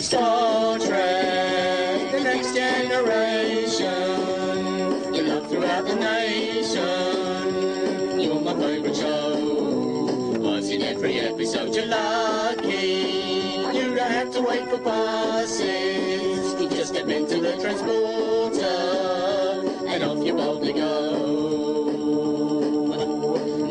Star Trek, the next generation. Your love throughout the nation. You're my favourite show. Was in every episode you're lucky. You don't have to wait for buses. You just step into the transporter and off you boldly go.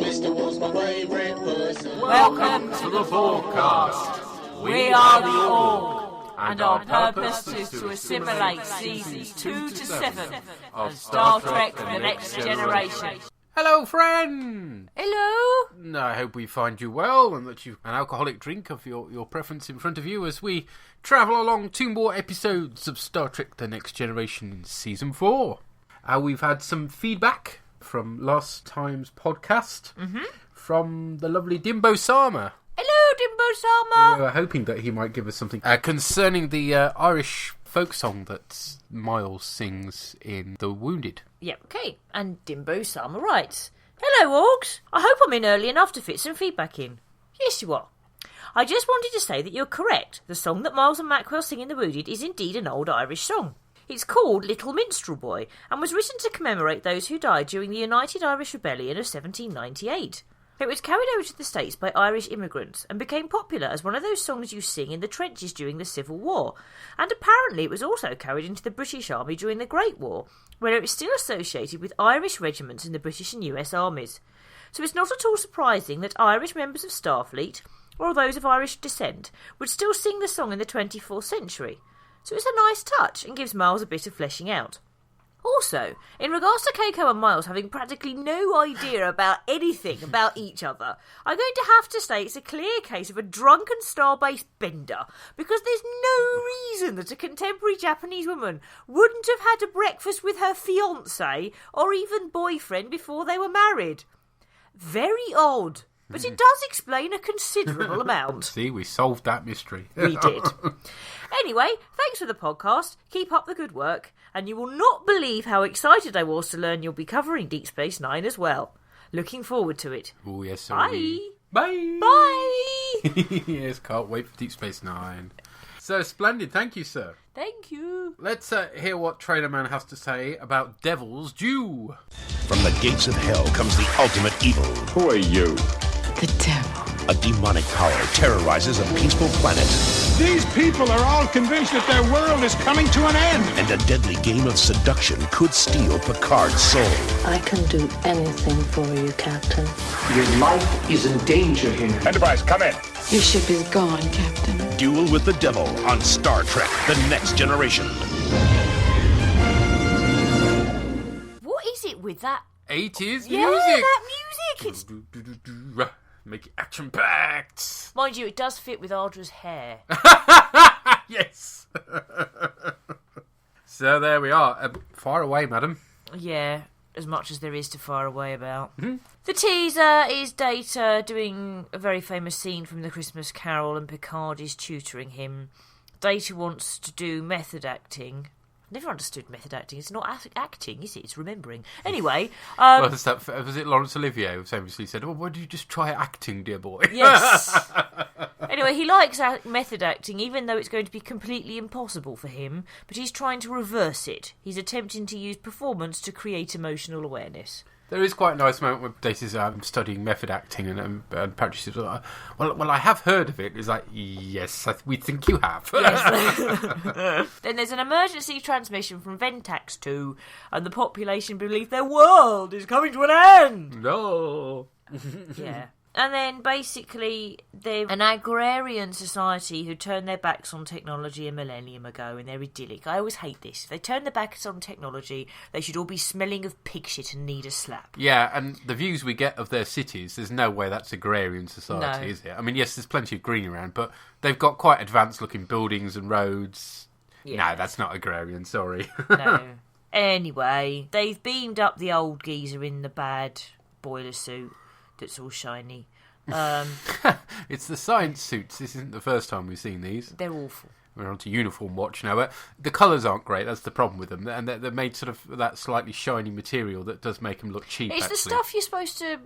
Mr. Wolf's my favourite person. Welcome to the bOrgCast. We are the Org, and our purpose is to assimilate seasons 2 to 7 of Star Trek The Next Generation. Hello, friend! Hello! I hope we find you well and that you've an alcoholic drink of your preference in front of you as we travel along 2 more episodes of Star Trek The Next Generation in Season 4. We've had some feedback from last time's podcast from the lovely Dimbo Sama. Hello, Dimbo Sama! We were hoping that he might give us something concerning the Irish folk song that Miles sings in The Wounded. Yeah, okay. And Dimbo Sama writes, Hello, Orgs. I hope I'm in early enough to fit some feedback in. Yes, you are. I just wanted to say that you're correct. The song that Miles and Mackwell sing in The Wounded is indeed an old Irish song. It's called Little Minstrel Boy and was written to commemorate those who died during the United Irish Rebellion of 1798. It was carried over to the States by Irish immigrants and became popular as one of those songs you sing in the trenches during the Civil War. And apparently it was also carried into the British Army during the Great War, where it is still associated with Irish regiments in the British and US armies. So it's not at all surprising that Irish members of Starfleet, or those of Irish descent, would still sing the song in the 24th century. So it's a nice touch and gives Miles a bit of fleshing out. Also, in regards to Keiko and Miles having practically no idea about anything about each other, I'm going to have to say it's a clear case of a drunken starbase bender, because there's no reason that a contemporary Japanese woman wouldn't have had a breakfast with her fiancé or even boyfriend before they were married. Very odd, but it does explain a considerable amount. See, we solved that mystery. We did. Anyway, thanks for the podcast. Keep up the good work. And you will not believe how excited I was to learn you'll be covering Deep Space Nine as well. Looking forward to it. Oh, yes, sir. Bye. Bye. Bye. Yes, can't wait for Deep Space Nine. So splendid. Thank you, sir. Thank you. Let's hear what Trailer Man has to say about Devil's Due. From the gates of hell comes the ultimate evil. Who are you? The devil. A demonic power terrorizes a peaceful planet. These people are all convinced that their world is coming to an end. And a deadly game of seduction could steal Picard's soul. I can do anything for you, Captain. Your life is in danger here. Enterprise, come in. Your ship is gone, Captain. Duel with the Devil on Star Trek The Next Generation. What is it with that? 80s Yeah, music. that music. It's... Make it action-packed. Mind you, it does fit with Audra's hair. Yes. So there we are. Far away, madam. Yeah, as much as there is to far away about. Mm-hmm. The teaser is Data doing a very famous scene from The Christmas Carol, and Picard is tutoring him. Data wants to do method acting. Never understood method acting. It's not acting, is it? It's remembering. Anyway. Was it Laurence Olivier who famously said, why don't you just try acting, dear boy? Yes. Anyway, he likes method acting, even though it's going to be completely impossible for him, but he's trying to reverse it. He's attempting to use performance to create emotional awareness. There is quite a nice moment where Data's studying method acting, and Patrick says, well, I have heard of it. It's like, yes, we think you have. Yes. Then there's an emergency transmission from Ventax 2, and the population believe their world is coming to an end. No. Yeah. And then basically they're an agrarian society who turned their backs on technology a millennium ago, and they're idyllic. I always hate this. If they turn their backs on technology, they should all be smelling of pig shit and need a slap. Yeah, and the views we get of their cities, there's no way that's agrarian society, No. is it? I mean, yes, there's plenty of green around, but they've got quite advanced looking buildings and roads. Yeah. No, that's not agrarian, sorry. No. Anyway, they've beamed up the old geezer in the bad boiler suit that's all shiny. It's the science suits. This isn't the first time we've seen these. They're awful. We're on to uniform watch now. The colours aren't great. That's the problem with them. And they're made sort of that slightly shiny material that does make them look cheap, It's actually. the stuff you're supposed to,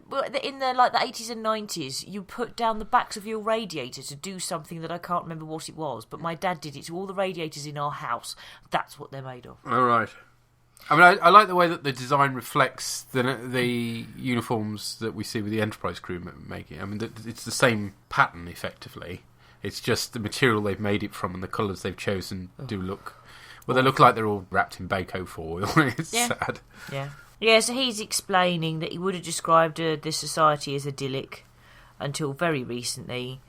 in the 80s and 90s, you put down the backs of your radiator to do something that I can't remember what it was, but my dad did it to all the radiators in our house. That's what they're made of. All right. I mean, I like the way that the design reflects the uniforms that we see with the Enterprise crew making. I mean, it's the same pattern, effectively. It's just the material they've made it from and the colours they've chosen do look... Well, they look like they're all wrapped in Bako foil. It's sad. Yeah. Yeah, so he's explaining that he would have described this society as idyllic until very recently,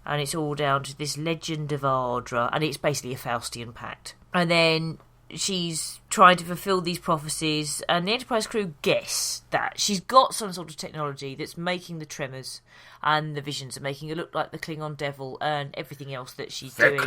and it's all down to this legend of Ardra, and it's basically a Faustian pact. And then she's trying to fulfill these prophecies, and the Enterprise crew guess that she's got some sort of technology that's making the tremors and the visions, are making her look like the Klingon devil and everything else that she's doing.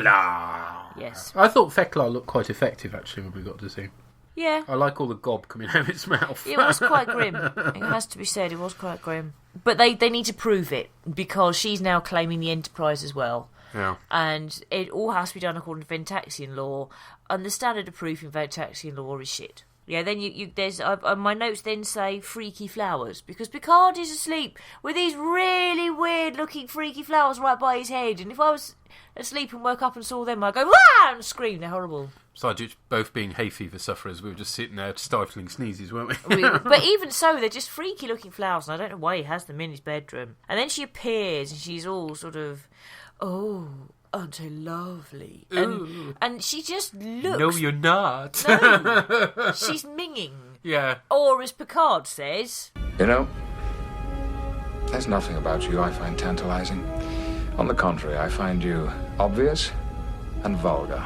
Yes. I thought Fekla looked quite effective, actually, when we got to see him. Yeah. I like all the gob coming out of its mouth. It was quite grim. It has to be said, it was quite grim. But they need to prove it, because she's now claiming the Enterprise as well. Yeah. And it all has to be done according to Ventaxian law, and the standard of proof in Ventaxian law is shit. Yeah, then there's my notes then say freaky flowers, because Picard is asleep with these really weird looking freaky flowers right by his head, and if I was asleep and woke up and saw them, I'd go "Wah!" and scream. They're horrible. Besides, both being hay fever sufferers, we were just sitting there stifling sneezes, weren't we? But even so, they're just freaky looking flowers, and I don't know why he has them in his bedroom. And then she appears, and she's all sort of, oh, aren't I lovely? And she just looks... No, you're not. No, she's minging. Yeah. Or as Picard says... You know, there's nothing about you I find tantalizing. On the contrary, I find you obvious and vulgar.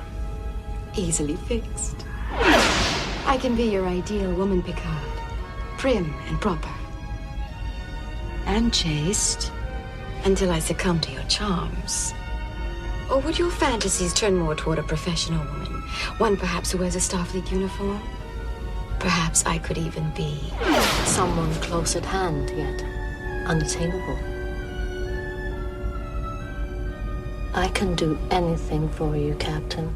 Easily fixed. I can be your ideal woman, Picard. Prim and proper. And chaste. Until I succumb to your charms. Or would your fantasies turn more toward a professional woman? One perhaps who wears a Starfleet uniform? Perhaps I could even be someone close at hand, yet unattainable. I can do anything for you, Captain.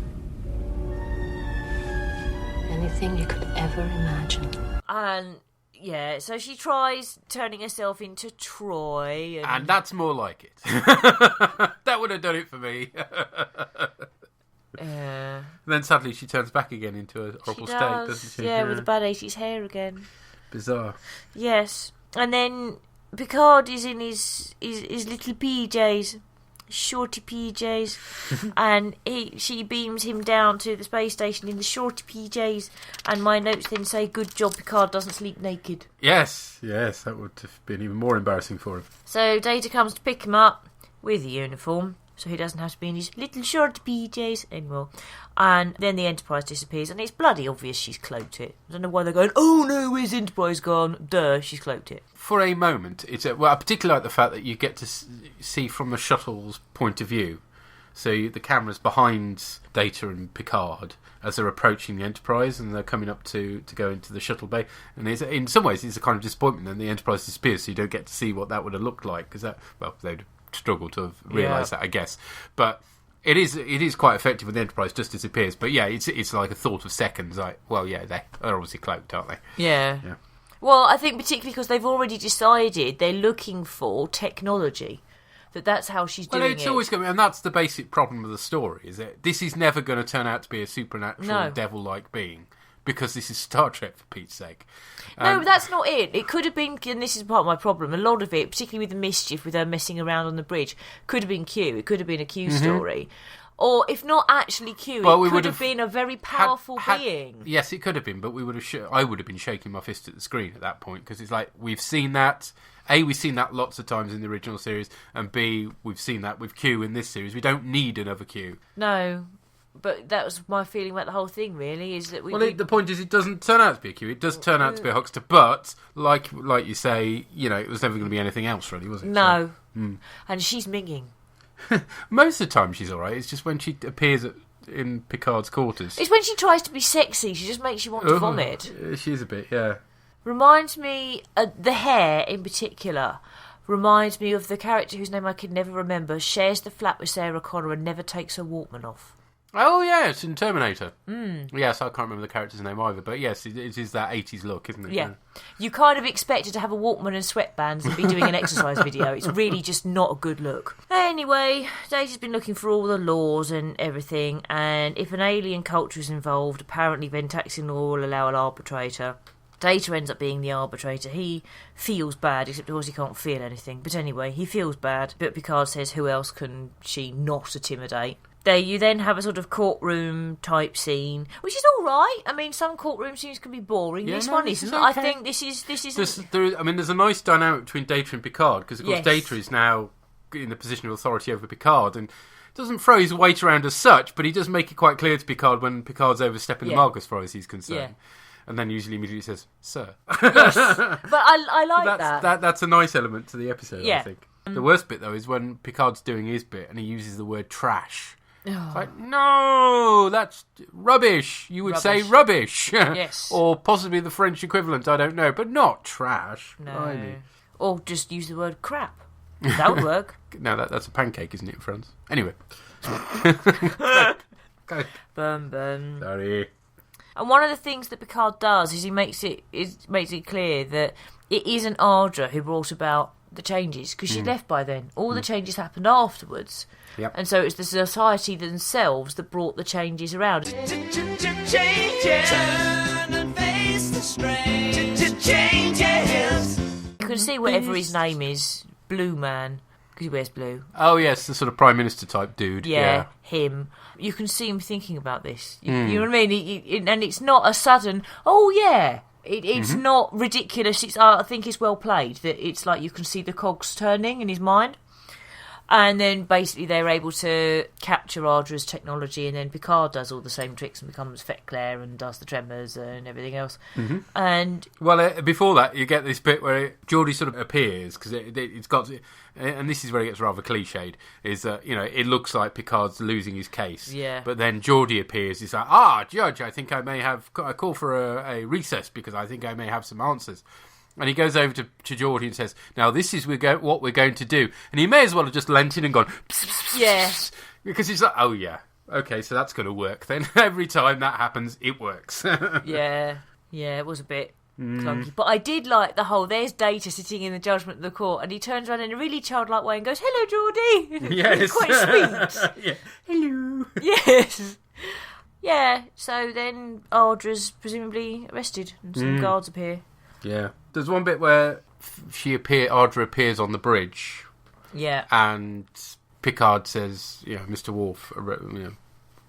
Anything you could ever imagine. And... yeah, so she tries turning herself into Troy. And that's more like it. That would have done it for me. Then suddenly she turns back again into a horrible state, doesn't she? Yeah, with the bad 80s hair again. Bizarre. Yes. And then Picard is in his little PJs. Shorty PJs, and she beams him down to the space station in the shorty PJs, and my notes then say, good job Picard doesn't sleep naked. Yes, that would have been even more embarrassing for him. So Data comes to pick him up with a uniform, so he doesn't have to be in his little short PJs anymore. And then the Enterprise disappears, and it's bloody obvious she's cloaked it. I don't know why they're going, oh no, where's Enterprise gone? Duh, she's cloaked it. For a moment, I particularly like the fact that you get to see from the shuttle's point of view. So the camera's behind Data and Picard as they're approaching the Enterprise, and they're coming up to go into the shuttle bay. And in some ways, it's a kind of disappointment that the Enterprise disappears, so you don't get to see what that would have looked like. Because they'd struggle to have realised that, I guess. But it is quite effective when the Enterprise just disappears. But yeah, it's like a thought of seconds. Like, well, yeah, they're obviously cloaked, aren't they? Yeah. Well, I think particularly because they've already decided they're looking for technology. That's how she's doing it. Well, it's always going to be, and that's the basic problem of the story, is that this is never going to turn out to be a supernatural, devil-like being, because this is Star Trek, for Pete's sake. No, that's not it. It could have been, and this is part of my problem, a lot of it, particularly with the mischief, with her messing around on the bridge, could have been Q. It could have been a Q story. Or, if not actually Q, it could have been a very powerful being. Yes, it could have been, but I would have been shaking my fist at the screen at that point, because it's like, we've seen that. A, we've seen that lots of times in the original series, and B, we've seen that with Q in this series. We don't need another Q. No, but that was my feeling about the whole thing, really, is that the point is, it doesn't turn out to be a Q. It does turn out to be a Huckster, but, like you say, it was never going to be anything else, really, was it? No. So, and she's minging. Most of the time she's alright. It's just when she appears in Picard's quarters. It's when she tries to be sexy. She just makes you want to vomit. She is a bit, yeah. Reminds me, the hair in particular, reminds me of the character whose name I could never remember, shares the flat with Sarah Connor and never takes her Walkman off. Oh, yes, in Terminator. Yes, I can't remember the character's name either, but yes, it is that 80s look, isn't it? Yeah. You kind of expect her to have a Walkman and sweatbands and be doing an exercise video. It's really just not a good look. Anyway, Data's been looking for all the laws and everything, and if an alien culture is involved, apparently Ventaxian law will allow an arbitrator. Data ends up being the arbitrator. He feels bad, except of course he can't feel anything. But anyway, he feels bad. But Picard says, who else can she not intimidate? You then have a sort of courtroom type scene, which is all right. I mean, some courtroom scenes can be boring. This one isn't. Okay. I think this is. There's a nice dynamic between Data and Picard, because of course Data is now in the position of authority over Picard, and doesn't throw his weight around as such, but he does make it quite clear to Picard when Picard's overstepping the mark as far as he's concerned. And then usually immediately says, "Sir." Yes, but I like that. That's a nice element to the episode. I think the worst bit though is when Picard's doing his bit and he uses the word trash. It's like, no, that's rubbish. You would say rubbish. Yes. Or possibly the French equivalent, I don't know, but not trash. No. Or just use the word crap. That would work. No, that's a pancake, isn't it, in France? Anyway. Bum. Sorry. And one of the things that Picard does is he makes it clear that it isn't Ardra who brought about the changes, because she left by then. All the changes happened afterwards. Yep. And so it's the society themselves that brought the changes around. Changes. Turn and face the strange. Changes. You can see whatever his name is, Blue Man, because he wears blue. Oh, yes, the sort of Prime Minister type dude. Yeah, him. You can see him thinking about this. You know what I mean? And it's not a sudden, oh, yeah. It's not ridiculous. I think it's well played. That it's like you can see the cogs turning in his mind. And then basically they're able to capture Ardra's technology, and then Picard does all the same tricks and becomes Fek'Clair and does the tremors and everything else. And before that, you get this bit where Geordi sort of appears, because it's got, and this is where it gets rather cliched, is that, it looks like Picard's losing his case. Yeah. But then Geordi appears, he's like, Judge, I think I may have a call for a recess, because I think I may have some answers. And he goes over to Geordi and says, now this is what we're going to do. And he may as well have just leant in and gone, pss, pss, pss, yeah. Because he's like, oh yeah, okay, so that's going to work then. Every time that happens, it works. Yeah, it was a bit clunky. But I did like the whole, there's Data sitting in the judgment of the court, and he turns around in a really childlike way and goes, hello, Geordi. Yes. Quite sweet. Yeah. Hello. Yes. Yeah, so then Ardra's presumably arrested, and some guards appear. Yeah. There's one bit where Ardra appears on the bridge. Yeah. And Picard says, Mr. Worf,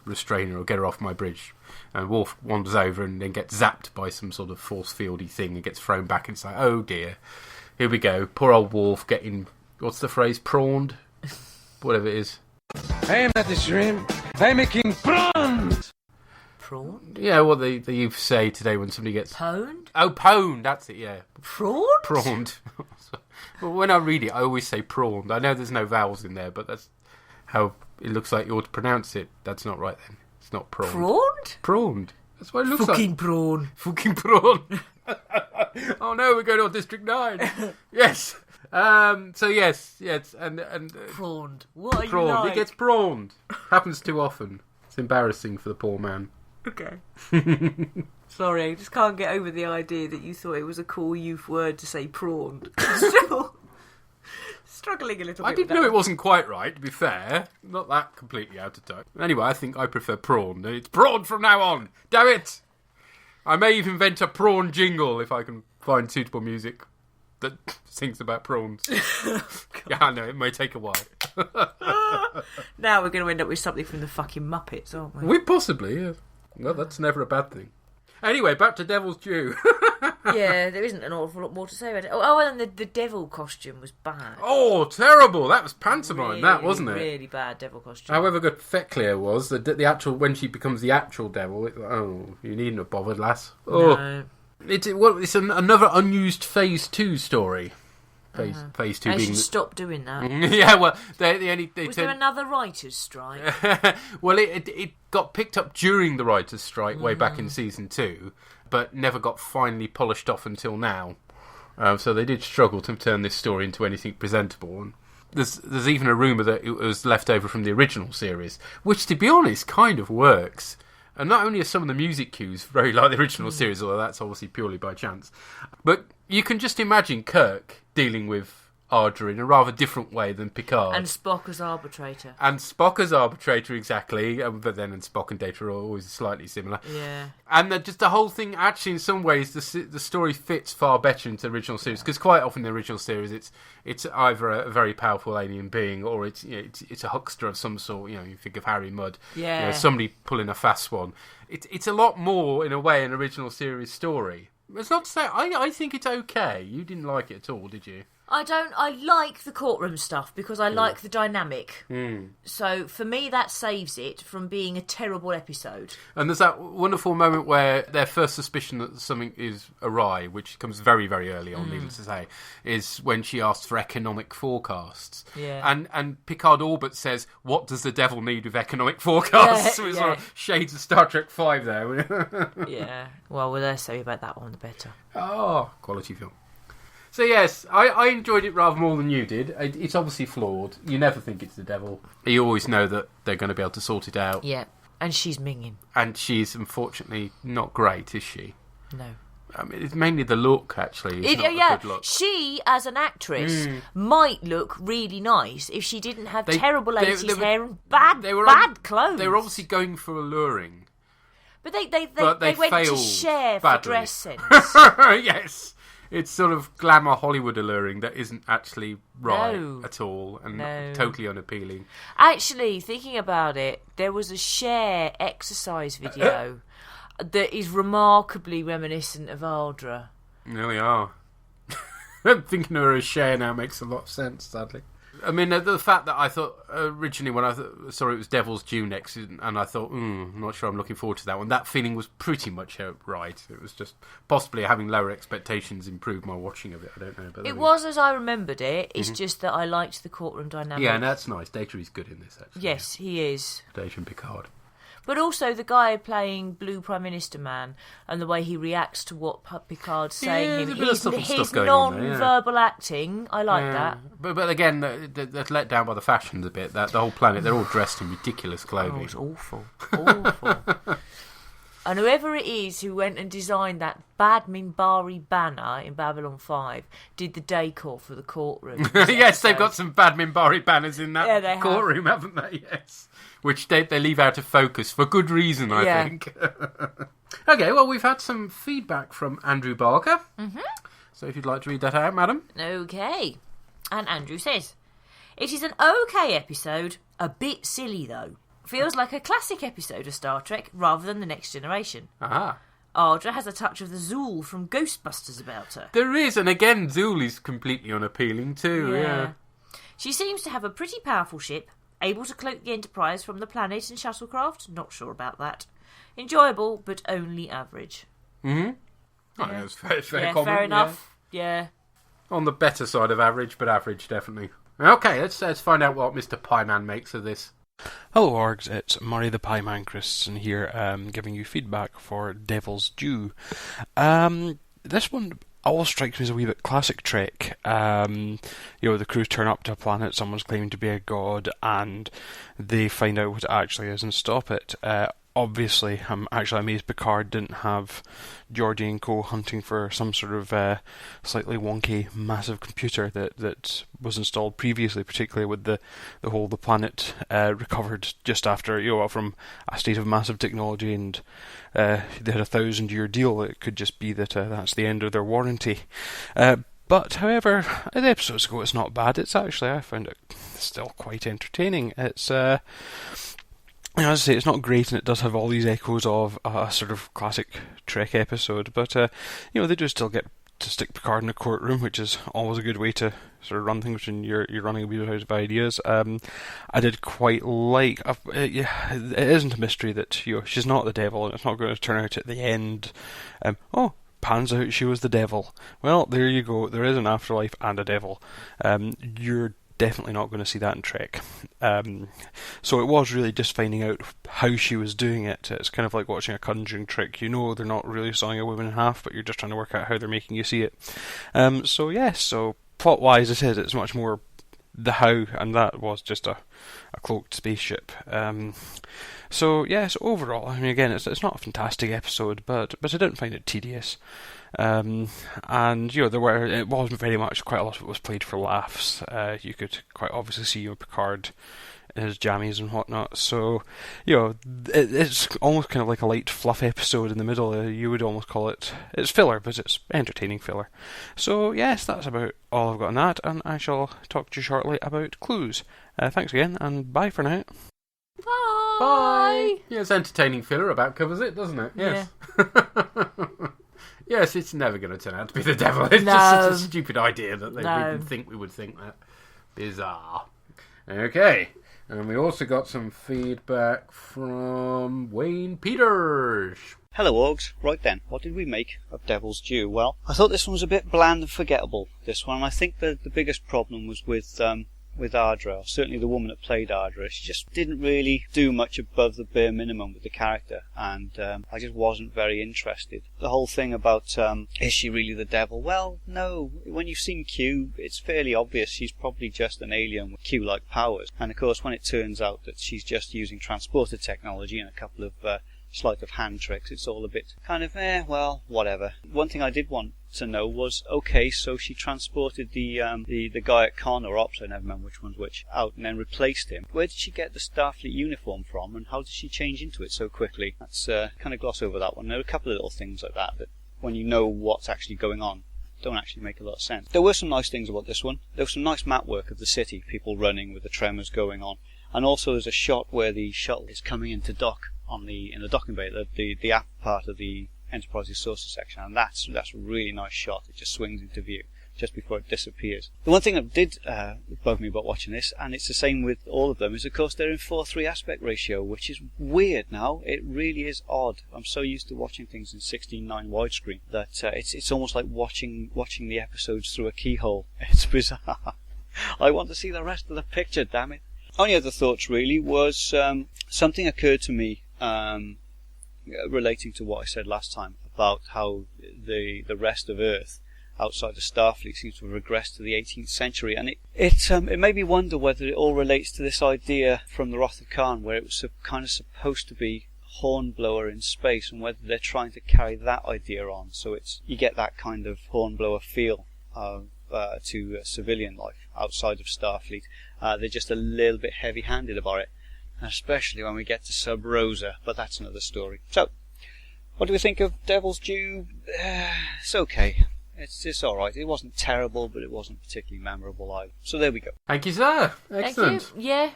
restrain her or get her off my bridge. And Worf wanders over and then gets zapped by some sort of force fieldy thing and gets thrown back. And it's like, oh dear, here we go. Poor old Worf getting, what's the phrase, prawned? Whatever it is. I am not a shrimp. I'm making prawns. Prawned? Yeah, what they say today when somebody gets... Pwned? Oh, pwned, that's it, yeah. Prawned? Prawned. Well, when I read it, I always say prawned. I know there's no vowels in there, but that's how it looks like you ought to pronounce it. That's not right then. It's not prawned. Prawned? Prawned. That's what it looks Fucking like. prawn. Fucking prawn. Oh no, we're going on District 9. Yes. So yes, and prawned. What are prawned. you like? It gets prawned. Happens too often. It's embarrassing for the poor man. Okay. Sorry, I just can't get over the idea that you thought it was a cool youth word to say prawned. Still struggling a little bit. I did know it wasn't quite right, to be fair. Not that completely out of touch. Anyway, I think I prefer prawn. It's prawn from now on. Damn it! I may even invent a prawn jingle if I can find suitable music that sings about prawns. Yeah, I know, it may take a while. Now we're going to end up with something from the fucking Muppets, aren't we? We possibly, yeah. Well, that's never a bad thing. Anyway, back to Devil's Due. Yeah, there isn't an awful lot more to say about it. Oh, and the devil costume was bad. Oh, terrible! That was pantomime, really, that, wasn't it? Really bad devil costume. However good Fek'Clair was, the actual, when she becomes the actual devil, you needn't have bothered, lass. Oh. No. It's another unused Phase 2 story. Phase 2 they being... should stop doing that. Yeah, well, Was there another writer's strike? Well, it got picked up during the writer's strike way back in Season 2, but never got finally polished off until now. So they did struggle to turn this story into anything presentable. And there's even a rumour that it was left over from the original series, which, to be honest, kind of works. And not only are some of the music cues very like the original series, although that's obviously purely by chance, but you can just imagine Kirk dealing with Ardra in a rather different way than Picard. And Spock as arbitrator. Exactly. But then Spock and Data are always slightly similar. Yeah. And just the whole thing, actually, in some ways, the story fits far better into the original series, because quite often in the original series, it's either a very powerful alien being, or it's a huckster of some sort. You think of Harry Mudd. Yeah. Somebody pulling a fast one. It's a lot more, in a way, an original series story. It's not to say I think it's okay. You didn't like it at all, did you? I like the courtroom stuff because I like the dynamic. So for me, that saves it from being a terrible episode. And there's that wonderful moment where their first suspicion that something is awry, which comes very, very early on, needless to say, is when she asks for economic forecasts. Yeah. And Picard all but says, "What does the devil need with economic forecasts?" So it's sort of shades of Star Trek 5 there. Yeah. Well, the less say about that one, the better. Oh, quality film. So yes, I enjoyed it rather more than you did. It's obviously flawed. You never think it's the devil. You always know that they're going to be able to sort it out. Yeah, and she's minging. And she's unfortunately not great, is she? No. I mean, it's mainly the look, actually. It's not a good look. She, as an actress, might look really nice if she didn't have terrible 80s hair and bad clothes. They were obviously going for alluring. But they went to Cher for dress sense. Yes. It's sort of glamour Hollywood alluring that isn't actually right at all and totally unappealing. Actually, thinking about it, there was a Cher exercise video that is remarkably reminiscent of Ardra. There we are. Thinking of her as Cher now makes a lot of sense, sadly. I mean, the fact that I thought originally when I saw it was Devil's Due next, and I thought, I'm not sure I'm looking forward to that one. That feeling was pretty much right. It was just possibly having lower expectations improved my watching of it. I don't know. But it was as I remembered it. It's just that I liked the courtroom dynamic. Yeah, and that's nice. Data is good in this, actually. Yes, he is. Data and Picard. But also the guy playing Blue Prime Minister Man and the way he reacts to what Picard's saying. His non-verbal acting, I like that. But again, they're let down by the fashions a bit. The whole planet, they're all dressed in ridiculous clothing. Oh, it's awful. Awful. And whoever it is who went and designed that Bad Minbari banner in Babylon 5 did the decor for the courtroom. Yes, they've got some Bad Minbari banners in that courtroom, haven't they? Yes. Which they leave out of focus for good reason, I think. Okay, well, we've had some feedback from Andrew Barker. Mm-hmm. So if you'd like to read that out, madam. Okay. And Andrew says, "It is an okay episode, a bit silly though. Feels like a classic episode of Star Trek rather than The Next Generation. Aha. Ardra has a touch of the Zool from Ghostbusters about her. There is, and again, Zool is completely unappealing too, yeah. She seems to have a pretty powerful ship, able to cloak the Enterprise from the planet and shuttlecraft. Not sure about that. Enjoyable, but only average." Mm-hmm. Yeah. I think that's fair comment. Fair enough. Yeah. On the better side of average, but average, definitely. Okay, let's find out what Mr. Pieman makes of this. Hello Orgs, it's Murray the Pieman Christensen here, giving you feedback for Devil's Due. This one always strikes me as a wee bit classic Trek. The crew turn up to a planet someone's claiming to be a god, and they find out what it actually is and stop it. Obviously, I'm actually amazed Picard didn't have Geordi and co hunting for some sort of slightly wonky massive computer that was installed previously, particularly with the planet recovered just after, from a state of massive technology, and they had a 1,000-year deal. It could just be that that's the end of their warranty. But, however, the episodes ago, it's not bad. It's actually, I found it still quite entertaining. It's as I say, it's not great, and it does have all these echoes of a sort of classic Trek episode, but they do still get to stick Picard in a courtroom, which is always a good way to sort of run things when you're running a wee bit out of ideas. I did quite like. It isn't a mystery that she's not the devil, and it's not going to turn out at the end. Pans out she was the devil. Well, there you go. There is an afterlife and a devil. You're definitely not going to see that in Trek. So it was really just finding out how she was doing it. It's kind of like watching a conjuring trick. You know they're not really sawing a woman in half, but you're just trying to work out how they're making you see it. So plot-wise, I said it's much more the how, and that was just a cloaked spaceship. So overall, I mean, again, it's not a fantastic episode, but I didn't find it tedious. And it was very much quite a lot of it was played for laughs. You could quite obviously see Picard in his jammies and whatnot. So it's almost kind of like a light fluff episode in the middle. You would almost call it's filler, but it's entertaining filler. So yes, that's about all I've got on that, and I shall talk to you shortly about Clues. Thanks again, and bye for now. Bye. Yeah, it's entertaining filler about covers it, doesn't it? Yes. Yeah. Yes, it's never going to turn out to be the devil. It's just such a stupid idea that they even think we would think that. Bizarre. Okay. And we also got some feedback from Wayne Peters. Hello, Orgs. Right then, what did we make of Devil's Due? Well, I thought this one was a bit bland and forgettable, this one. I think the biggest problem was with Ardra, or certainly the woman that played Ardra. She just didn't really do much above the bare minimum with the character, and I just wasn't very interested. The whole thing about, is she really the devil? Well, no. When you've seen Q, it's fairly obvious she's probably just an alien with Q-like powers. And of course, when it turns out that she's just using transporter technology and a couple of sleight of hand tricks, it's all a bit kind of, whatever. One thing I did want to know was, okay, so she transported the guy at Con or Ops, I never remember which one's which, out and then replaced him. Where did she get the Starfleet uniform from, and how did she change into it so quickly? That's kind of gloss over that one. There are a couple of little things like that when you know what's actually going on, don't actually make a lot of sense. There were some nice things about this one. There was some nice map work of the city, people running with the tremors going on, and also there's a shot where the shuttle is coming into dock in the docking bay, the aft part of the Enterprise's saucer section, and that's a really nice shot. It just swings into view just before it disappears. The one thing that did bug me about watching this, and it's the same with all of them, is of course they're in 4:3 aspect ratio, which is weird now. It really is odd. I'm so used to watching things in 16:9 widescreen that it's almost like watching the episodes through a keyhole. It's bizarre. I want to see the rest of the picture, damn it. Only other thoughts really was something occurred to me relating to what I said last time about how the rest of Earth outside of Starfleet seems to have regressed to the 18th century, and it made me wonder whether it all relates to this idea from the Wrath of Khan, where it was kind of supposed to be Hornblower in space, and whether they're trying to carry that idea on, so you get that kind of Hornblower feel to civilian life outside of Starfleet. They're just a little bit heavy-handed about it, especially when we get to Sub Rosa, but that's another story. So, what do we think of Devil's Due? It's okay. It's alright. It wasn't terrible, but it wasn't particularly memorable either. So there we go. Thank you, sir. Excellent. Thank you. Yeah.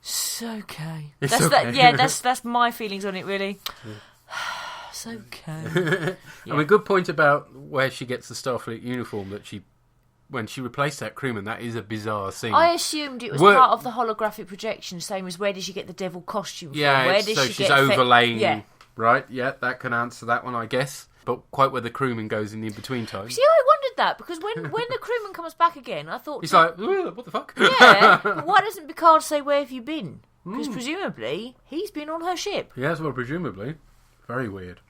It's okay. It's that's okay. That's my feelings on it, really. It's okay. I mean, good point about where she gets the Starfleet uniform, that when she replaced that crewman, that is a bizarre scene. I assumed it was part of the holographic projection, same as where did she get the devil costume from? Yeah, where did so she she's get overlaying. Yeah. Right, yeah, that can answer that one, I guess. But quite where the crewman goes in the in-between time. See, I wondered that, because when the crewman comes back again, I thought... He's like, what the fuck? Yeah, but why doesn't Picard say, where have you been? Because presumably, he's been on her ship. Yes, well, presumably. Very weird.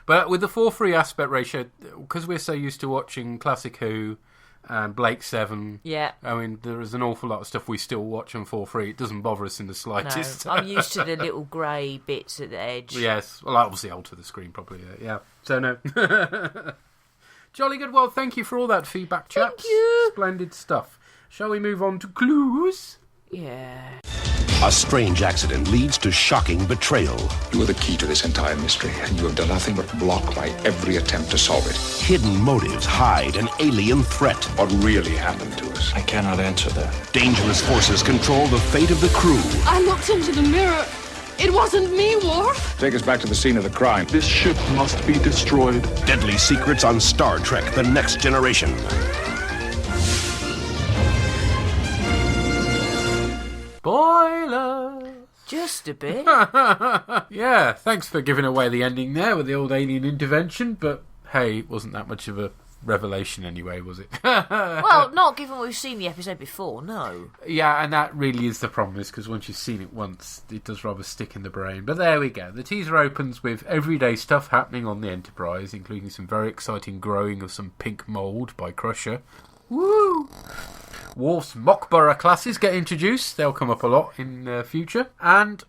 But with the 4:3 aspect ratio, because we're so used to watching Classic Who and Blake 7, yeah, I mean, there is an awful lot of stuff we still watch on 4:3. It doesn't bother us in the slightest. No, I'm used to the little grey bits at the edge. Yes, well, obviously alter the screen properly. Yeah, so no. Jolly good. Well, thank you for all that feedback, chaps. Thank you. Splendid stuff. Shall we move on to Clues? Yeah. A strange accident leads to shocking betrayal. You are the key to this entire mystery, and you have done nothing but block my every attempt to solve it. Hidden motives hide an alien threat. What really happened to us? I cannot answer that. Dangerous forces control the fate of the crew. I looked into the mirror. It wasn't me, Worf. Take us back to the scene of the crime. This ship must be destroyed. Deadly secrets on Star Trek: The Next Generation. Spoilers! Just a bit. Yeah, thanks for giving away the ending there with the old alien intervention, but hey, it wasn't that much of a revelation anyway, was it? Well, not given we've seen the episode before, no. Yeah, and that really is the problem, is because once you've seen it once, it does rather stick in the brain. But there we go. The teaser opens with everyday stuff happening on the Enterprise, including some very exciting growing of some pink mould by Crusher. Woo! Worf's Mockborough classes get introduced. They'll come up a lot in the future. And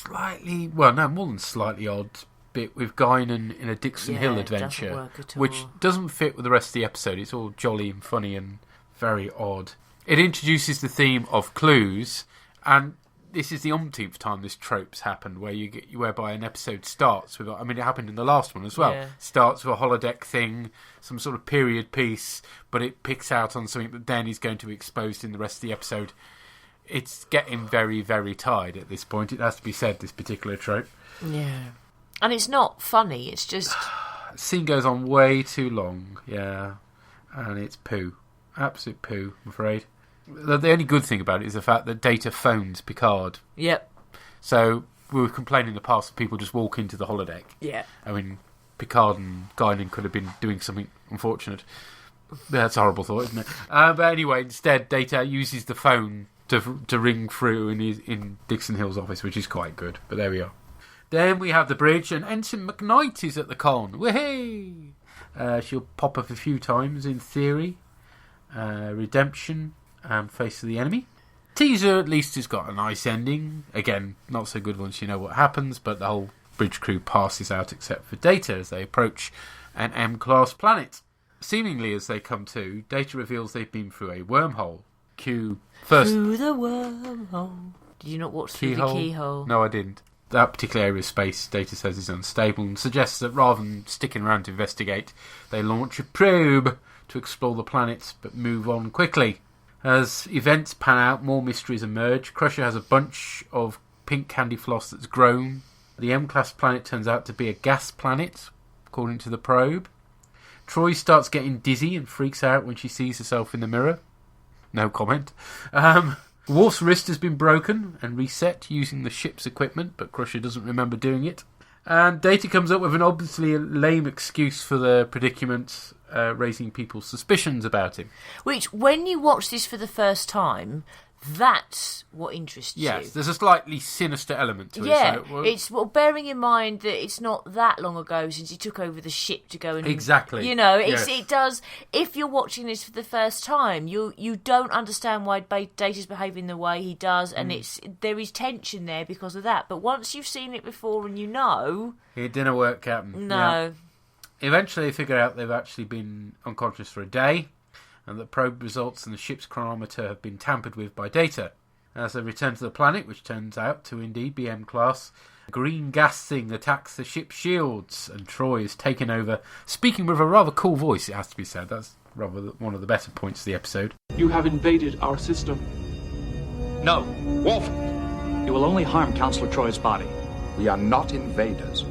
more than slightly odd bit with Guinan in a Dixon Hill adventure, which doesn't fit with the rest of the episode. It's all jolly and funny and very odd. It introduces the theme of clues, and this is the umpteenth time this trope's happened, whereby an episode starts with, it happened in the last one as well. Yeah. Starts with a holodeck thing, some sort of period piece, but it picks out on something that then is going to be exposed in the rest of the episode. It's getting very, very tired at this point. It has to be said, this particular trope. Yeah. And it's not funny, it's just... The scene goes on way too long, yeah. And it's poo. Absolute poo, I'm afraid. The only good thing about it is the fact that Data phones Picard. Yep. So we were complaining in the past that people just walk into the holodeck. Yeah. Picard and Guinan could have been doing something unfortunate. That's a horrible thought, isn't it? But anyway, instead, Data uses the phone to ring through in Dixon Hill's office, which is quite good. But there we are. Then we have the bridge, and Ensign McKnight is at the con. Whee! She'll pop up a few times in theory. Redemption and Face of the Enemy. Teaser at least has got a nice ending. Again, not so good once you know what happens, but the whole bridge crew passes out except for Data as they approach an M-class planet. Seemingly as they come to, Data reveals they've been through a wormhole. Cue first... Through the wormhole. Did you not watch Through the Keyhole? No, I didn't. That particular area of space, Data says, is unstable and suggests that rather than sticking around to investigate, they launch a probe to explore the planet, but move on quickly. As events pan out, more mysteries emerge. Crusher has a bunch of pink candy floss that's grown. The M-class planet turns out to be a gas planet, according to the probe. Troy starts getting dizzy and freaks out when she sees herself in the mirror. No comment. Worf's wrist has been broken and reset using the ship's equipment, but Crusher doesn't remember doing it. And Data comes up with an obviously lame excuse for the predicament, raising people's suspicions about him. Which, when you watch this for the first time, that's what interests you. Yes, there's a slightly sinister element to it. Yeah, it's bearing in mind that it's not that long ago since he took over the ship to go and... Exactly. It does... If you're watching this for the first time, you don't understand why Data's behaving the way he does, and there is tension there because of that. But once you've seen it before and you know... It didn't work, Captain. No. Yeah. Eventually they figure out they've actually been unconscious for a day, and that probe results and the ship's chronometer have been tampered with by Data. As they return to the planet, which turns out to indeed be M-class, a green gas thing attacks the ship's shields, and Troy is taken over, speaking with a rather cool voice, it has to be said. That's rather one of the better points of the episode. You have invaded our system. No. Worf! You will only harm Counselor Troy's body. We are not invaders.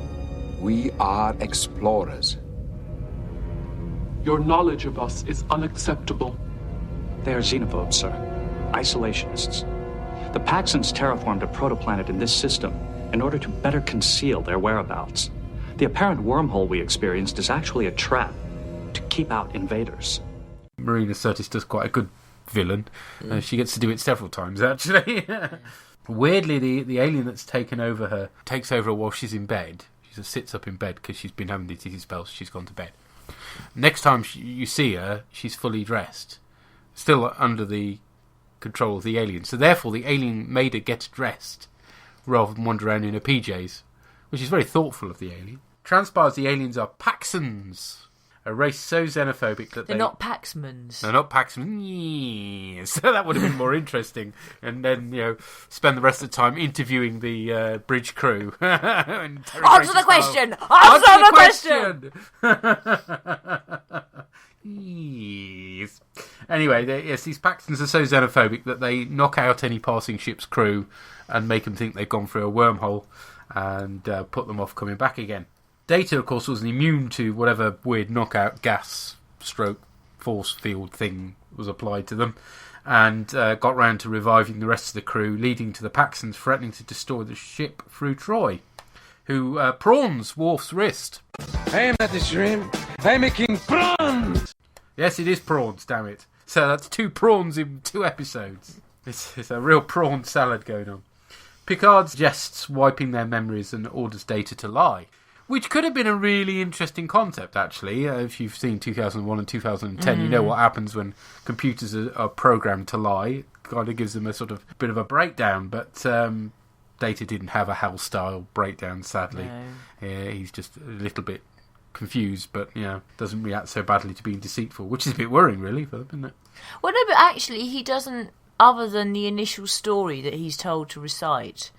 We are explorers. Your knowledge of us is unacceptable. They are xenophobes, sir. Isolationists. The Paxons terraformed a protoplanet in this system in order to better conceal their whereabouts. The apparent wormhole we experienced is actually a trap to keep out invaders. Marina Sirtis does quite a good villain. She gets to do it several times, actually. Weirdly, the alien that's taken over her takes over her while she's in bed. She just sits up in bed because she's been having these dizzy spells. She's gone to bed. Next time you see her, she's fully dressed, still under the control of the alien. So therefore, the alien made her get dressed rather than wander around in her PJs, which is very thoughtful of the alien. Transpires the aliens are Paxons, a race so xenophobic that they're not Paxmans. They're not Paxmans. So that would have been more interesting. And then, spend the rest of the time interviewing the bridge crew. Answer the question! Answer the question! Yes. Anyway, these Paxtons are so xenophobic that they knock out any passing ship's crew and make them think they've gone through a wormhole and put them off coming back again. Data, of course, wasn't immune to whatever weird knockout gas stroke force field thing was applied to them, and got round to reviving the rest of the crew, leading to the Paxons threatening to destroy the ship through Troy, who prawns Worf's wrist. I am not the shrimp. I'm making prawns! Yes, it is prawns, damn it. So that's 2 prawns in 2 episodes. It's a real prawn salad going on. Picard suggests wiping their memories and orders Data to lie, which could have been a really interesting concept, actually. If you've seen 2001 and 2010, you know what happens when computers are programmed to lie. It kind of gives them a sort of bit of a breakdown, but Data didn't have a Hal-style breakdown, sadly. No. He's just a little bit confused, but doesn't react so badly to being deceitful, which is a bit worrying, really, for them, isn't it? Well, no, but actually he doesn't, other than the initial story that he's told to recite,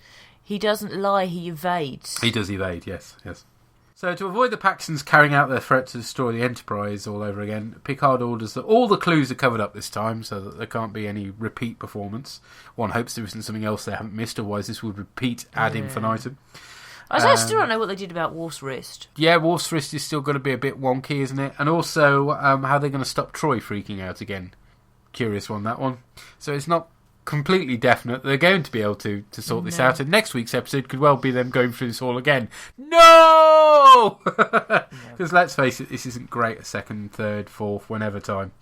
he doesn't lie, he evades. He does evade, yes. So to avoid the Paxtons carrying out their threat to destroy the Enterprise all over again, Picard orders that all the clues are covered up this time so that there can't be any repeat performance. One hopes there isn't something else they haven't missed, otherwise this would repeat ad infinitum. I still don't know what they did about Worf's wrist. Yeah, Worf's wrist is still going to be a bit wonky, isn't it? And also, how they're going to stop Troy freaking out again. Curious one, that one. So it's not completely definite they're going to be able to sort this out, and next week's episode could well be them going through this all again. No! Because let's face it, this isn't great a second, third, fourth, whenever time.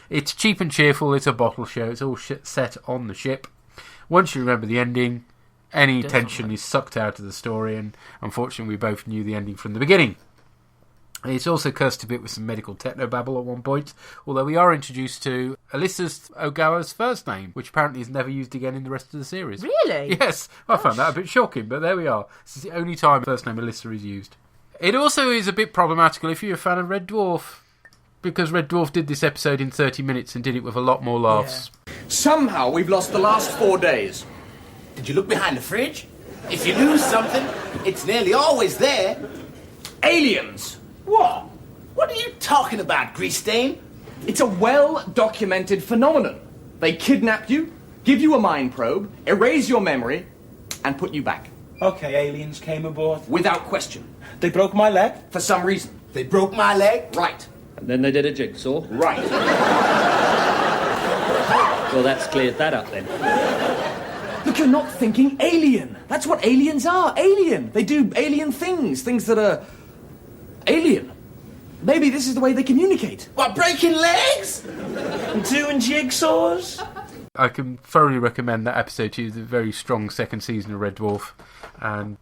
It's cheap and cheerful, it's a bottle show, it's all set on the ship. Once you remember the ending, any tension is sucked out of the story, and unfortunately we both knew the ending from the beginning. It's also cursed a bit with some medical technobabble at one point, although we are introduced to Alyssa Ogawa's first name, which apparently is never used again in the rest of the series. Really? Yes, I found that a bit shocking, but there we are. This is the only time the first name Alyssa is used. It also is a bit problematical if you're a fan of Red Dwarf, because Red Dwarf did this episode in 30 minutes and did it with a lot more laughs. Yeah. Somehow we've lost the last 4 days. Did you look behind the fridge? If you lose something, it's nearly always there. Aliens! What? What are you talking about, Grease Stain? It's a well-documented phenomenon. They kidnap you, give you a mind probe, erase your memory, and put you back. Okay, aliens came aboard. Without question. They broke my leg? For some reason. They broke my leg? Right. And then they did a jigsaw? Right. Well, that's cleared that up then. Look, you're not thinking alien. That's what aliens are. Alien. They do alien things. Things that are alien. Maybe this is the way they communicate. What, breaking legs? And doing jigsaws? I can thoroughly recommend that episode to you. It's a very strong second season of Red Dwarf, and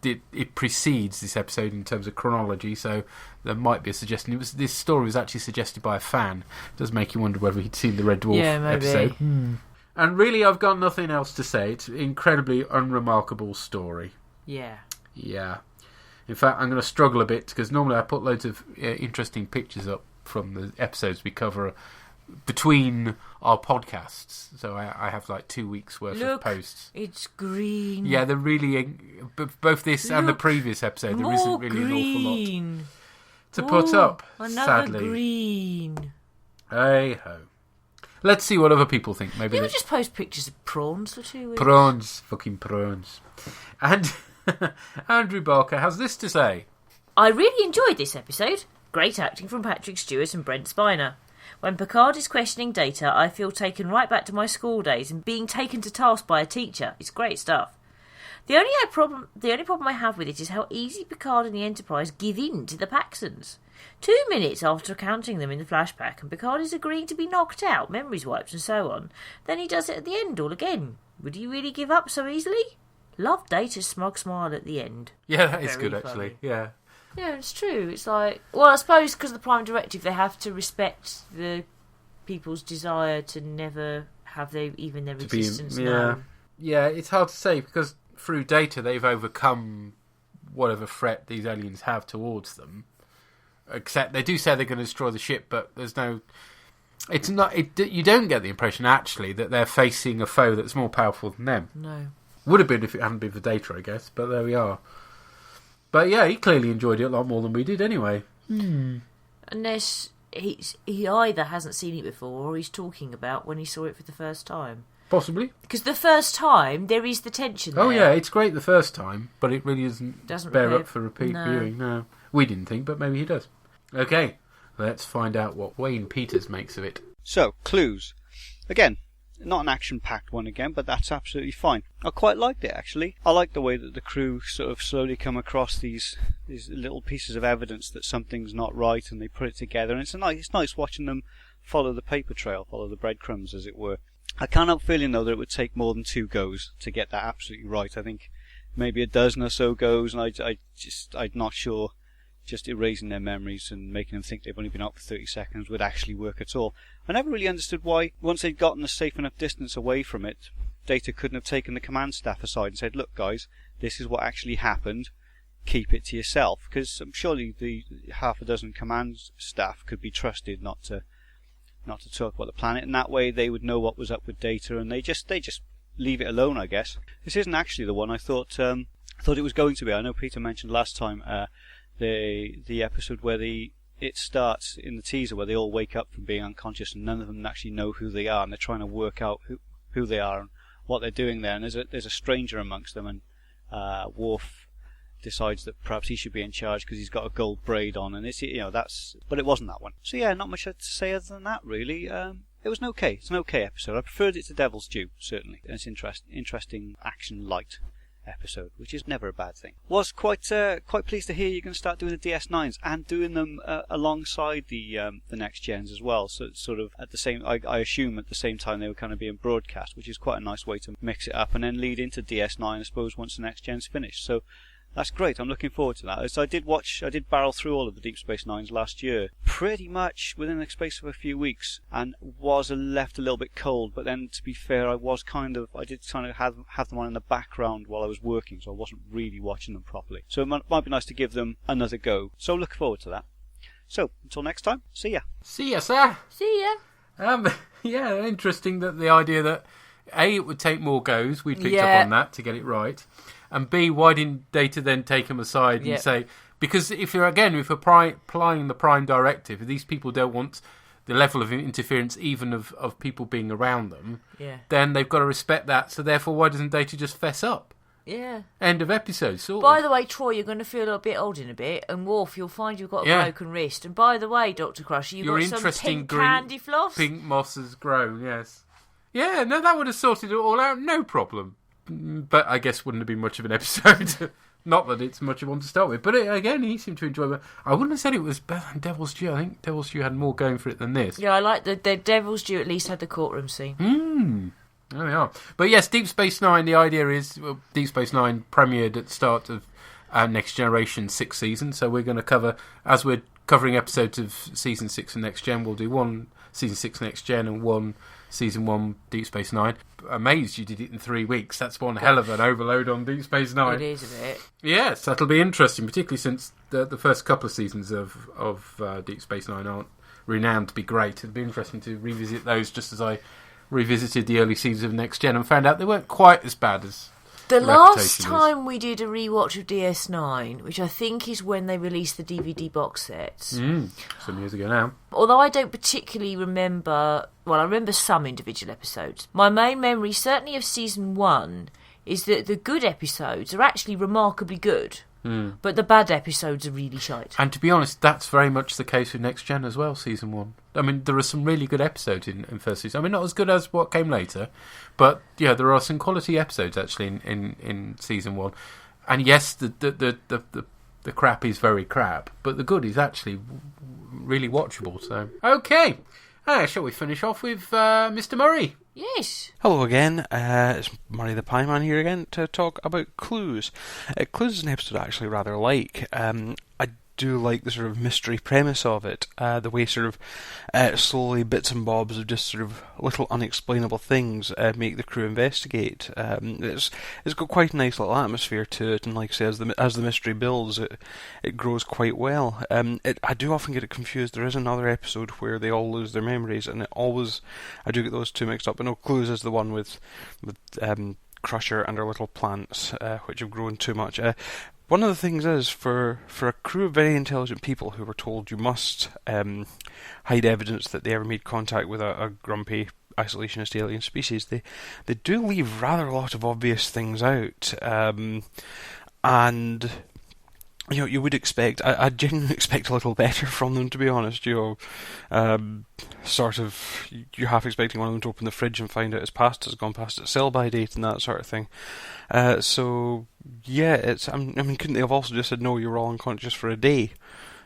it precedes this episode in terms of chronology, so there might be a suggestion. This story was actually suggested by a fan. It does make you wonder whether he'd seen the Red Dwarf episode. And really, I've got nothing else to say. It's an incredibly unremarkable story. Yeah. In fact, I'm going to struggle a bit, because normally I put loads of interesting pictures up from the episodes we cover between our podcasts. So I have like 2 weeks worth of posts. It's green. Yeah, they're really... Both this and the previous episode, there isn't really an awful lot to put up, sadly. Green. Hey-ho. Let's see what other people think. Maybe we'll just post pictures of prawns for 2 weeks. Prawns. Fucking prawns. And Andrew Barker has this to say. I really enjoyed this episode. Great acting from Patrick Stewart and Brent Spiner. When Picard is questioning Data, I feel taken right back to my school days and being taken to task by a teacher. It's great stuff. The only problem I have with it is how easy Picard and the Enterprise give in to the Paxtons. 2 minutes after counting them in the flashback, and Picard is agreeing to be knocked out, memories wiped and so on. Then he does it at the end all again. Would you really give up so easily? Love Data's smug smile at the end. Yeah, that is Very good, funny. actually. Yeah. Yeah, it's true. It's like... Well, I suppose because of the Prime Directive, they have to respect the people's desire to never have their existence known. Yeah, it's hard to say, because through Data, they've overcome whatever threat these aliens have towards them. Except they do say they're going to destroy the ship, but there's no... It's not. You don't get the impression, actually, that they're facing a foe that's more powerful than them. No. Would have been if it hadn't been for Data, I guess, but there we are. But yeah, he clearly enjoyed it a lot more than we did anyway. Unless he either hasn't seen it before or he's talking about when he saw it for the first time. Possibly. Because the first time, there is the tension there. Oh yeah, it's great the first time, but it really doesn't bear up for repeat No. viewing. No. We didn't think, but maybe he does. Okay, let's find out what Wayne Peters makes of it. So, clues. Again, not an action-packed one again, but that's absolutely fine. I quite liked it, actually. I like the way that the crew sort of slowly come across these little pieces of evidence that something's not right, and they put it together. And it's nice watching them follow the paper trail, follow the breadcrumbs, as it were. I can't help feeling, though, that it would take more than 2 goes to get that absolutely right. I think maybe a dozen or so goes, and I'm not sure just erasing their memories and making them think they've only been out for 30 seconds would actually work at all. I never really understood why, once they'd gotten a safe enough distance away from it, Data couldn't have taken the command staff aside and said, look guys, this is what actually happened, keep it to yourself, because surely the half a dozen command staff could be trusted not to talk about the planet, and that way they would know what was up with Data, and they just leave it alone, I guess. This isn't actually the one I thought it was going to be. I know Peter mentioned last time the episode where it starts in the teaser where they all wake up from being unconscious and none of them actually know who they are, and they're trying to work out who they are and what they're doing there. And there's a stranger amongst them, and Worf decides that perhaps he should be in charge because he's got a gold braid on, and but it wasn't that one. So yeah, not much to say other than that, really. It was it's an okay episode. I preferred it to Devil's Due, certainly. And it's interesting action light episode, which is never a bad thing. Was quite pleased to hear you're going to start doing the DS9s and doing them alongside the next gens as well. So it's sort of at the same, I assume at the same time they were kind of being broadcast, which is quite a nice way to mix it up and then lead into DS9, I suppose, once the next gen's finished. So that's great. I'm looking forward to that. So I did barrel through all of the Deep Space Nines last year, pretty much within the space of a few weeks, and was left a little bit cold. But then, to be fair, I did kind of have them on in the background while I was working, so I wasn't really watching them properly. So it might be nice to give them another go. So look forward to that. So until next time, see ya. See ya, sir. See ya. Yeah, interesting that the idea that A, it would take more goes. We picked up on that to get it right. And B, why didn't Data then take them aside and say... Because if you're applying the Prime Directive, if these people don't want the level of interference even of people being around them, then they've got to respect that. So therefore, why doesn't Data just fess up? Yeah. End of episode, By the way, Troy, you're going to feel a little bit old in a bit, and Worf, you'll find you've got a broken wrist. And by the way, Dr. Crusher, you've got some pink candy floss. Pink moss has grown, yes. Yeah, no, that would have sorted it all out, no problem. But I guess wouldn't have been much of an episode. Not that it's much of one to start with. But again, he seemed to enjoy it. I wouldn't have said it was better than Devil's Due. I think Devil's Due had more going for it than this. Yeah, I like the Devil's Due at least had the courtroom scene. There we are. But yes, Deep Space Nine, the idea is Deep Space Nine premiered at the start of Next Generation 6th season. So we're going to cover, as we're covering episodes of Season 6 of Next Gen, we'll do one Season 6 Next Gen and one Season 1 Deep Space Nine. Amazed you did it in 3 weeks. That's one hell of an overload on Deep Space Nine. It is a bit. Yes, that'll be interesting, particularly since the first couple of seasons of Deep Space Nine aren't renowned to be great. It'll be interesting to revisit those, just as I revisited the early seasons of Next Gen and found out they weren't quite as bad as the last time we did a rewatch of DS9, which I think is when they released the DVD box sets. Some years ago now. Although I don't particularly remember... Well, I remember some individual episodes. My main memory, certainly of Season 1, is that the good episodes are actually remarkably good. But the bad episodes are really shite. And to be honest, that's very much the case with Next Gen as well, Season 1. I mean, there are some really good episodes in first season. I mean, not as good as what came later, but yeah, there are some quality episodes actually in Season 1. And yes, the crap is very crap, but the good is actually really watchable. So, okay. Shall we finish off with Mr. Murray? Yes. Hello again, it's Murray the Pie Man here again to talk about Clues. Clues is an episode I actually rather like. I do like the sort of mystery premise of it, the way sort of slowly bits and bobs of just sort of little unexplainable things make the crew investigate. It's got quite a nice little atmosphere to it, and like I say, as the mystery builds, it grows quite well. I do often get it confused. There is another episode where they all lose their memories, and I do get those two mixed up. I know Clues is the one with Crusher and her little plants, which have grown too much. One of the things is, for a crew of very intelligent people who were told you must hide evidence that they ever made contact with a grumpy, isolationist alien species, they do leave rather a lot of obvious things out. And you would expect. I genuinely expect a little better from them, to be honest. Sort of, you're half expecting one of them to open the fridge and find out it's gone past its sell-by date and that sort of thing. So yeah, couldn't they have also just said no, you're all unconscious for a day?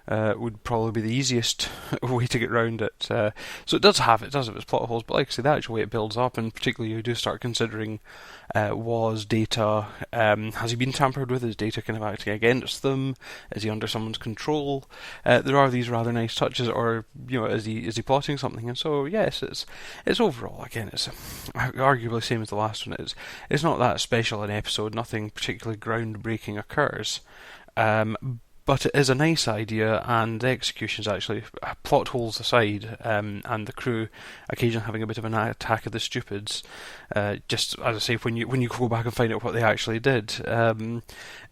Would probably be the easiest way to get round it. So it does have its plot holes, but like I say, the actual way it builds up, and particularly you do start considering, was Data, has he been tampered with? Is Data kind of acting against them? Is he under someone's control? There are these rather nice touches, or is he plotting something? And so yes, it's overall, again, it's arguably same as the last one. It's not that special an episode. Nothing particularly groundbreaking occurs. But it is a nice idea, and the execution's actually, plot holes aside, and the crew occasionally having a bit of an attack of the stupids. Just as I say, when you go back and find out what they actually did,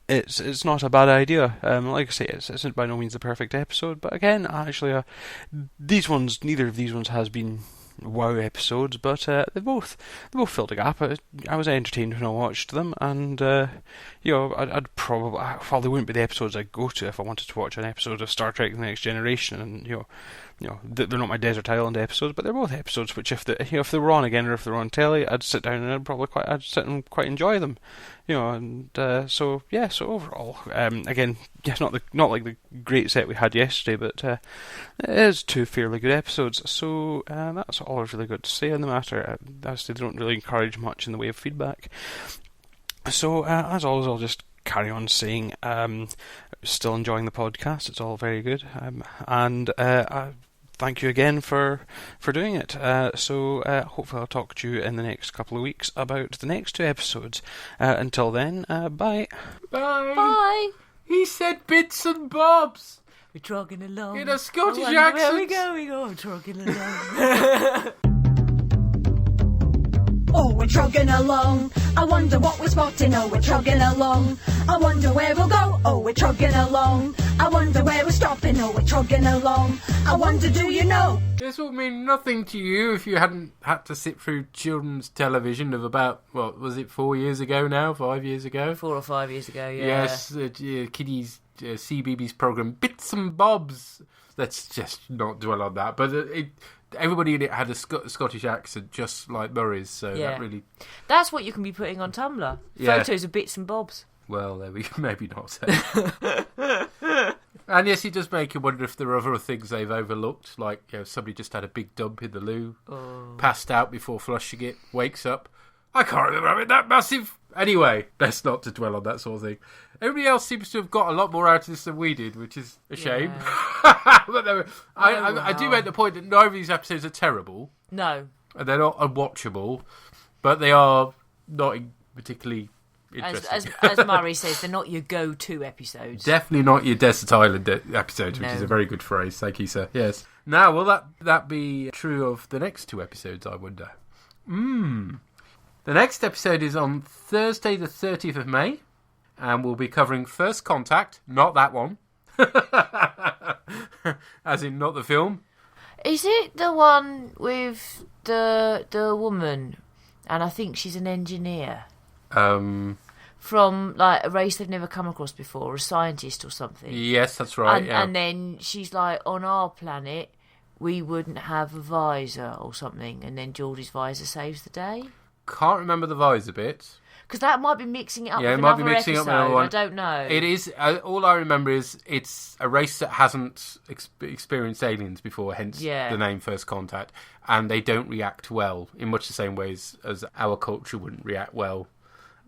it's not a bad idea. Like I say, it's by no means the perfect episode, but again, actually, neither of these ones has been wow episodes, but they both filled a gap. I was entertained when I watched them, and I'd probably, while they wouldn't be the episodes I'd go to if I wanted to watch an episode of Star Trek: The Next Generation, and they're not my Desert Island episodes, but they're both episodes which, if they were on again or if they were on telly, I'd sit down and I'd sit and quite enjoy them, so overall, again, yes, not like the great set we had yesterday, but it is two fairly good episodes. So that's all I've really got to say on the matter. As they don't really encourage much in the way of feedback. So as always, I'll just carry on saying, still enjoying the podcast. It's all very good, and thank you again for doing it. So hopefully I'll talk to you in the next couple of weeks about the next two episodes. Until then, bye. Bye. Bye. He said bits and bobs. We're trogging along. In a Scottish accent. Where we go, trogging along. Oh, we're trogging along. I wonder what we're spotting. Oh, we're trogging along. I wonder where we'll go. Oh, we're trogging along. I wonder where we're stopping. Oh, we're trogging along. I wonder, do you know? This will mean nothing to you if you hadn't had to sit through children's television of about, what was it, 4 years ago now? 5 years ago? 4 or 5 years ago, yeah. Yes, kiddies, CBeebies programme, Bits and Bobs. Let's just not dwell on that. But everybody in it had a Scottish accent, just like Murray's, so that really... That's what you can be putting on Tumblr. Yeah. Photos of Bits and Bobs. Well, there we maybe not. And yes, it does make you wonder if there are other things they've overlooked, like somebody just had a big dump in the loo, passed out before flushing it, wakes up. I can't remember having that massive... Anyway, best not to dwell on that sort of thing. Everybody else seems to have got a lot more out of this than we did, which is a shame. But I do make the point that none of these episodes are terrible. No. And they're not unwatchable, but they are not particularly interesting. As Murray says, they're not your go-to episodes. Definitely not your Desert Island episodes, which is a very good phrase. Thank you, sir. Yes. Now, will that be true of the next two episodes, I wonder? The next episode is on Thursday the 30th of May, and we'll be covering First Contact, not that one. As in, not the film. Is it the one with the woman, and I think she's an engineer? From, like, a race they've never come across before, a scientist or something. Yes, that's right, And then she's like, on our planet, we wouldn't have a visor or something, and then Geordie's visor saves the day? Can't remember the visor bit. Because that might be mixing it up with it might be another mixing episode. up with another one. I don't know. It is. All I remember is it's a race that hasn't experienced aliens before, hence the name First Contact, and they don't react well in much the same ways as our culture wouldn't react well.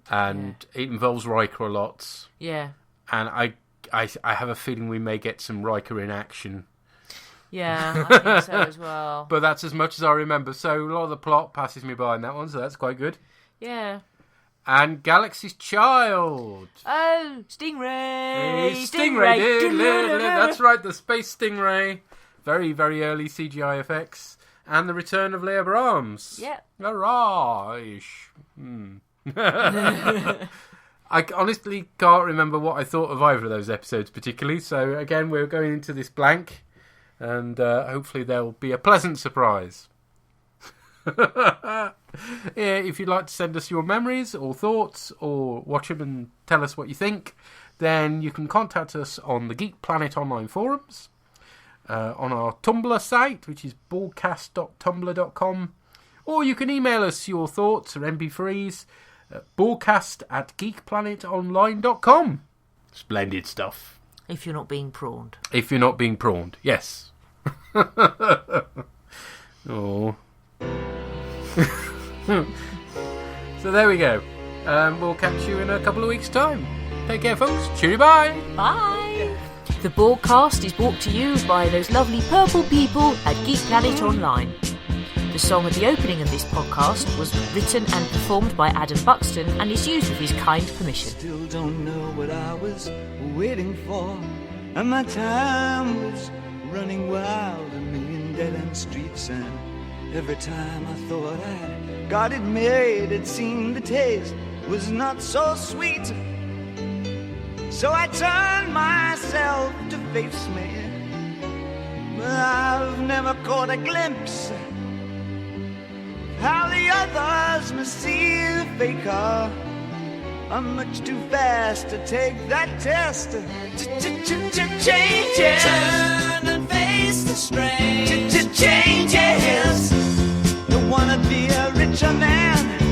And it involves Riker a lot. Yeah. And I have a feeling we may get some Riker in action. Yeah, I think so as well. But that's as much as I remember. So a lot of the plot passes me by in that one, so that's quite good. Yeah. And Galaxy's Child. Oh, Stingray! Stingray! That's right, the Space Stingray. Very, very early CGI effects. And the return of Leah Brahms. Yeah. Hurrah-ish. I honestly can't remember what I thought of either of those episodes particularly. So again, we're going into this blank. And hopefully there'll be a pleasant surprise. If you'd like to send us your memories or thoughts or watch them and tell us what you think, then you can contact us on the Geek Planet online forums, on our Tumblr site, which is bOrgCast.tumblr.com, or you can email us your thoughts or MP3s at bOrgCast@geekplanetonline.com. Splendid stuff. If you're not being prawned. If you're not being prawned, yes. Oh. So there we go. We'll catch you in a couple of weeks' time. Take care, folks. Cheerio, bye. Bye. The bOrgCast is brought to you by those lovely purple people at Geek Planet Online. The song at the opening of this podcast was written and performed by Adam Buxton and is used with his kind permission. Still don't know what I was waiting for, and my time was running wild, a million dead-end streets, and every time I thought I'd got it made, it seemed the taste was not so sweet. So I turned myself to face me, but I've never caught a glimpse how the others must see the faker. I'm much too fast to take that test. Changes. Turn and face the strain. Changes. Don't wanna be a richer man.